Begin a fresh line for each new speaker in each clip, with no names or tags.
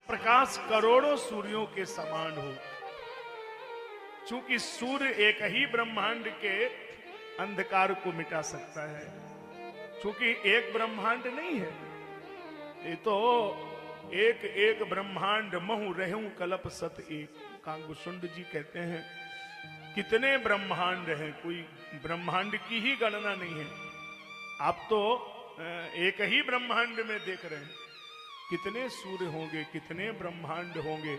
प्रकाश करोड़ों सूर्यों के समान हो। चूंकि सूर्य एक ही ब्रह्मांड के अंधकार को मिटा सकता है, चूंकि एक ब्रह्मांड नहीं है ये तो एक एक ब्रह्मांड महु रहूं कल्प सत एक। कांगुसुंड जी कहते हैं कितने ब्रह्मांड हैं, कोई ब्रह्मांड की ही गणना नहीं है। आप तो एक ही ब्रह्मांड में देख रहे हैं, कितने सूर्य होंगे, कितने ब्रह्मांड होंगे,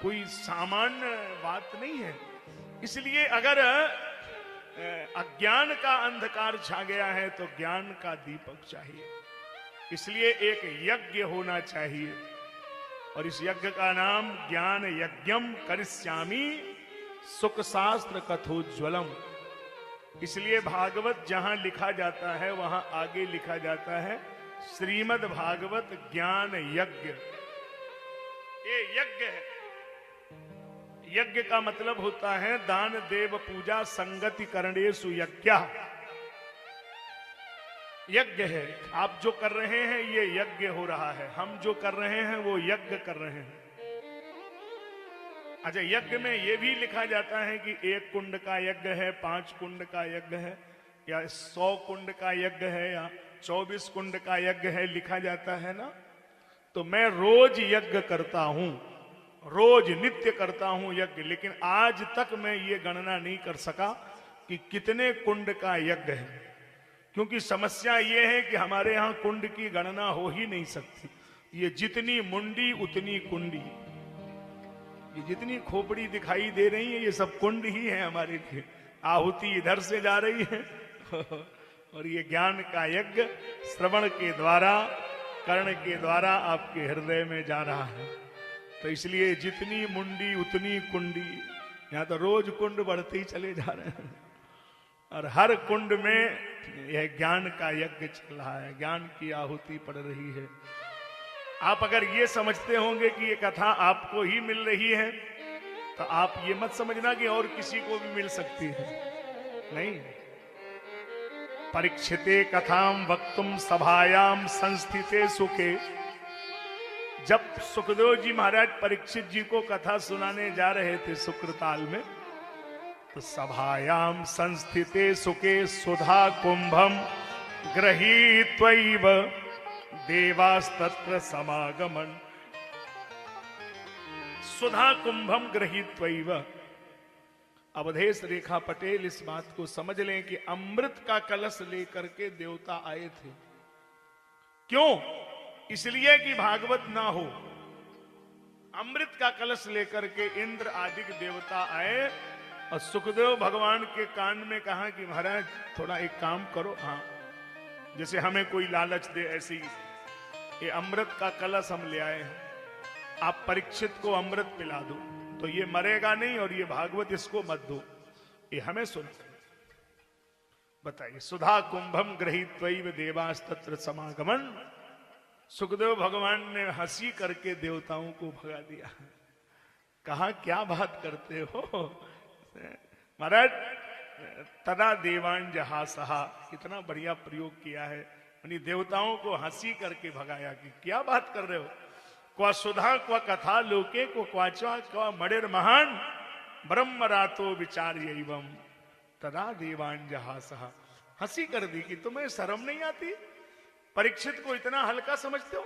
कोई सामान्य बात नहीं है। इसलिए अगर अज्ञान का अंधकार छा गया है तो ज्ञान का दीपक चाहिए। इसलिए एक यज्ञ होना चाहिए और इस यज्ञ का नाम ज्ञान यज्ञम करिष्यामि सुख शास्त्र कथोज्वलम। इसलिए भागवत जहां लिखा जाता है वहां आगे लिखा जाता है श्रीमद् भागवत ज्ञान यज्ञ। ये यज्ञ है। यज्ञ का मतलब होता है दान देव पूजा संगति करणेषु यज्ञ। यज्ञ है। आप जो कर रहे हैं ये यज्ञ हो रहा है, हम जो कर रहे हैं वो यज्ञ कर रहे हैं। अच्छा, यज्ञ में ये भी लिखा जाता है कि 1 कुंड का यज्ञ है, 5 कुंड का यज्ञ है, या 100 कुंड का यज्ञ है, या 24 कुंड का यज्ञ है, लिखा जाता है ना। तो मैं रोज यज्ञ करता हूं, रोज नित्य करता हूं यज्ञ, लेकिन आज तक मैं ये गणना नहीं कर सका कि कितने कुंड का यज्ञ है। क्योंकि समस्या ये है कि हमारे यहां कुंड की गणना हो ही नहीं सकती। ये जितनी मुंडी उतनी कुंडी, ये जितनी खोपड़ी दिखाई दे रही है ये सब कुंड ही है हमारे लिए। आहुति इधर से जा रही है और ये ज्ञान का यज्ञ श्रवण के द्वारा, कर्ण के द्वारा आपके हृदय में जा रहा है। तो इसलिए जितनी मुंडी उतनी कुंडी, यहां तो रोज कुंड बढ़ते ही चले जा रहे हैं और हर कुंड में यह ज्ञान का यज्ञ चल रहा है, ज्ञान की आहुति पड़ रही है। आप अगर ये समझते होंगे कि ये कथा आपको ही मिल रही है तो आप ये मत समझना कि और किसी को भी मिल सकती है। नहीं, परीक्षिते कथाम वक्तुम सभायाम संस्थिते सुखे। जब सुखदेव जी महाराज परीक्षित जी को कथा सुनाने जा रहे थे सुक्रताल में, तो सभायाम संस्थिते सुखे सुधा कुंभम गृहीत्वैव देवास्तत्र समागमन। सुधा कुंभम गृहीत्वैव। अवधेश रेखा पटेल इस बात को समझ लें कि अमृत का कलश लेकर के देवता आए थे। क्यों? इसलिए कि भागवत ना हो। अमृत का कलश लेकर के इंद्र आदि देवता आए और सुखदेव भगवान के कान में कहा कि महाराज थोड़ा एक काम करो। हाँ, जैसे हमें कोई लालच दे ऐसी, ये अमृत का कलश हम ले आए हैं, आप परीक्षित को अमृत पिला दो तो ये मरेगा नहीं और ये भागवत इसको मत दो, ये हमें सुन। बताइए, सुधा कुंभम गृहीत्वैव देवास्तत्र समागमन। सुखदेव भगवान ने हंसी करके देवताओं को भगा दिया। कहा क्या बात करते हो महाराज, तदा देवान जहासहा। कितना बढ़िया प्रयोग किया है, यानी देवताओं को हंसी करके भगाया कि क्या बात कर रहे हो। क्वा सुधा क्वा कथा लोके को क्वाचा क्वा मणिर महान ब्रह्म रातो विचार एवं तदा देवान जहासहा। हंसी कर दी कि तुम्हें शर्म नहीं आती, परीक्षित को इतना हल्का समझते हो।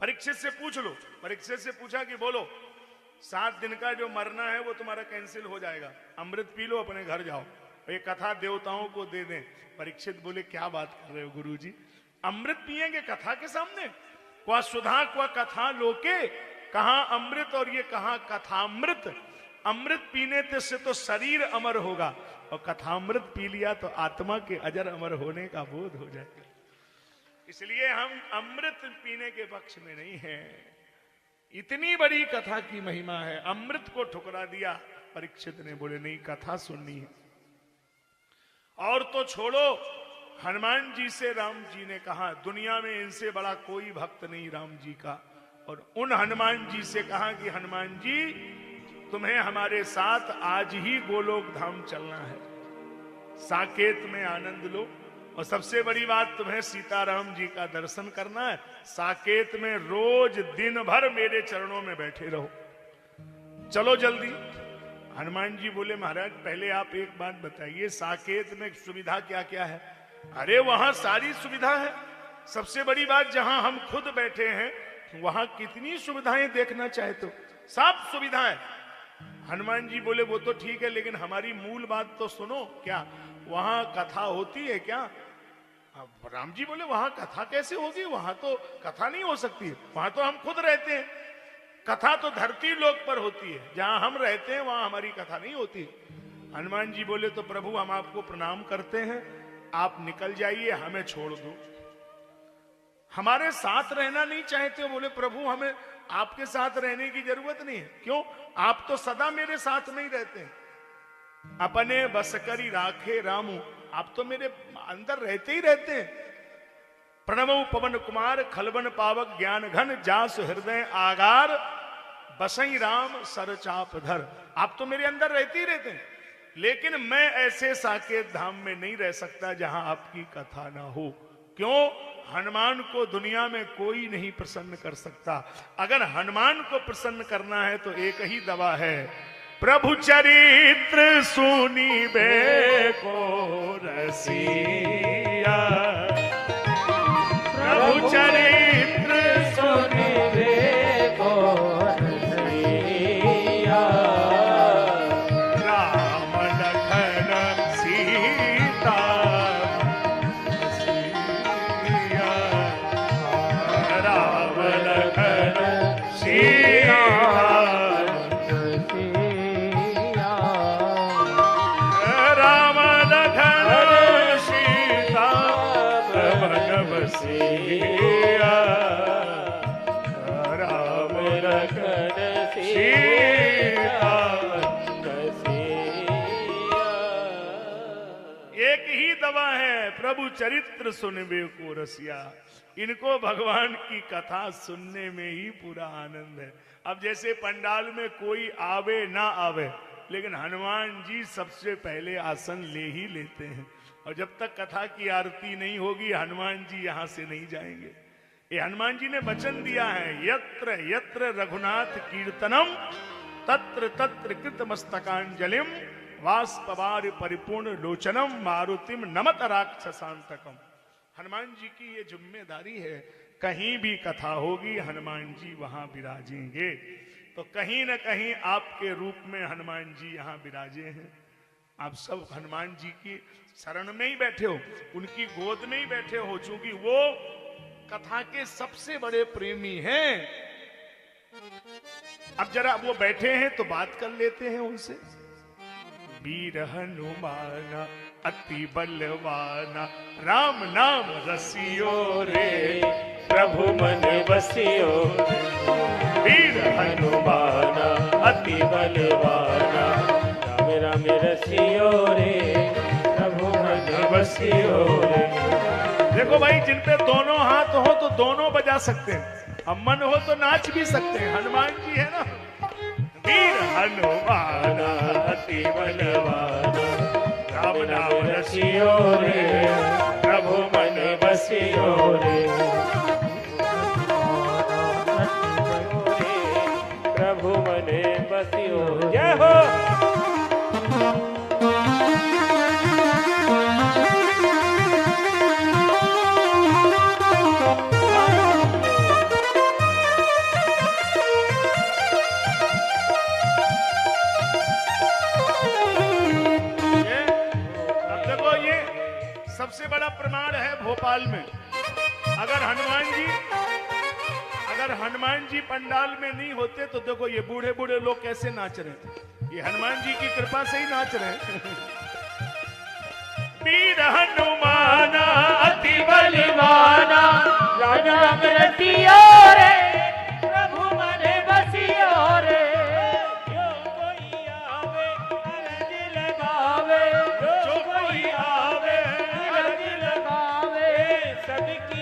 परीक्षित से पूछ लो, परीक्षित से पूछा कि बोलो 7 दिन का जो मरना है वो तुम्हारा कैंसिल हो जाएगा, अमृत पी लो अपने घर जाओ, ये कथा देवताओं को दे दें। परीक्षित बोले क्या बात कर रहे हो गुरुजी, अमृत पिएंगे कथा के सामने। क्वा सुधा क्वा कथा लोके, कहां अमृत और ये कहां कथामृत। अमृत पीने से तो शरीर अमर होगा और कथामृत पी लिया तो आत्मा के अजर अमर होने का बोध हो जाएगा। इसलिए हम अमृत पीने के पक्ष में नहीं है। इतनी बड़ी कथा की महिमा है, अमृत को ठुकरा दिया। परीक्षित ने बोले नहीं, कथा सुननी है। और तो छोड़ो, हनुमान जी से राम जी ने कहा दुनिया में इनसे बड़ा कोई भक्त नहीं राम जी का। और उन हनुमान जी से कहा कि हनुमान जी तुम्हें हमारे साथ आज ही गोलोक धाम चलना है, साकेत में आनंद लो। और सबसे बड़ी बात, तुम्हें सीताराम जी का दर्शन करना है, साकेत में रोज दिन भर मेरे चरणों में बैठे रहो, चलो जल्दी। हनुमान जी बोले महाराज पहले आप एक बात बताइए, साकेत में सुविधा क्या क्या है? अरे वहां सारी सुविधा है, सबसे बड़ी बात जहां हम खुद बैठे हैं वहां कितनी सुविधाएं देखना चाहते हो, सब सुविधाएं। हनुमान जी बोले वो तो ठीक है, लेकिन हमारी मूल बात तो सुनो, क्या वहां कथा होती है क्या? अब राम जी बोले वहां कथा कैसे होगी, वहां तो कथा नहीं हो सकती, वहां तो हम खुद रहते हैं, कथा तो धरती लोक पर होती है, जहां हम रहते हैं वहां हमारी कथा नहीं होती। हनुमान जी बोले तो प्रभु हम आपको प्रणाम करते हैं, आप निकल जाइए, हमें छोड़ दो, हमारे साथ रहना नहीं चाहते हो? बोले प्रभु हमें आपके साथ रहने की जरूरत नहीं है। क्यों? आप तो सदा मेरे साथ में ही रहते हैं, अपने बस करी राखे रामू, आप तो मेरे अंदर रहते ही रहते हैं। प्रणव पवन कुमार खलबन पावक ज्ञान घन जास हृदय आगार बसई राम सरचाप धर, आप तो मेरे अंदर रहते ही रहते हैं, लेकिन मैं ऐसे साकेत धाम में नहीं रह सकता जहां आपकी कथा ना हो। क्यों? हनुमान को दुनिया में कोई नहीं प्रसन्न कर सकता, अगर हनुमान को प्रसन्न करना है तो एक ही दवा है, प्रभु चरित्र सुनीबे को रसिया, प्रभु चरित्र सुनीबे को रसिया, राम लखन सीता रसिया, राम लखन सीता एक ही दवा है, प्रभु चरित्र सुनबे को रसिया। इनको भगवान की कथा सुनने में ही पूरा आनंद है। अब जैसे पंडाल में कोई आवे ना आवे, लेकिन हनुमान जी सबसे पहले आसन ले ही लेते हैं, और जब तक कथा की आरती नहीं होगी हनुमान जी यहां से नहीं जाएंगे। ये हनुमान जी ने वचन दिया है, यत्र यत्र रघुनाथ कीर्तनम तत्र तत्र कृत मस्तकांजलिम वाष्पवार परिपूर्ण लोचनम मारुतिम नमत राक्षसांतकम। हनुमान जी की ये जिम्मेदारी है, कहीं भी कथा होगी हनुमान जी वहां विराजेंगे। तो कहीं न कहीं आपके रूप में हनुमान जी यहाँ विराजे हैं। आप सब हनुमान जी की शरण में ही बैठे हो, उनकी गोद में ही बैठे हो, चूंकि वो कथा के सबसे बड़े प्रेमी हैं। अब जरा वो बैठे हैं तो बात कर लेते हैं उनसे। वीर हनुमान अति बलवाना, राम नाम रसियो रे, प्रभु मन बसियो। वीर हनुमान अति बलवाना, राम राम रसियो रे, प्रभु मन बसियो रे। देखो भाई, जिन पे दोनों हाथ हो तो दोनों बजा सकते हैं, अब मन हो तो नाच भी सकते हैं। हनुमान जी है ना, वीर हनुमान अति बलवाना, राम नाम रसियो रे, प्रभु मन बसियो रे, प्रभु मन बसियो। जय हो। सबसे बड़ा प्रमाण है भोपाल में, अगर हनुमान जी पंडाल में नहीं होते तो देखो ये बूढ़े बूढ़े लोग कैसे नाच रहे, ये हनुमान जी की कृपा से ही नाच रहे हैं। वीर हनुमान अति बलवाना, राम रसियो रे, प्रभु मन बसियो रे। जो कोई आवे अरज लगावे, जो कोई आवे अरज लगावे, सबकी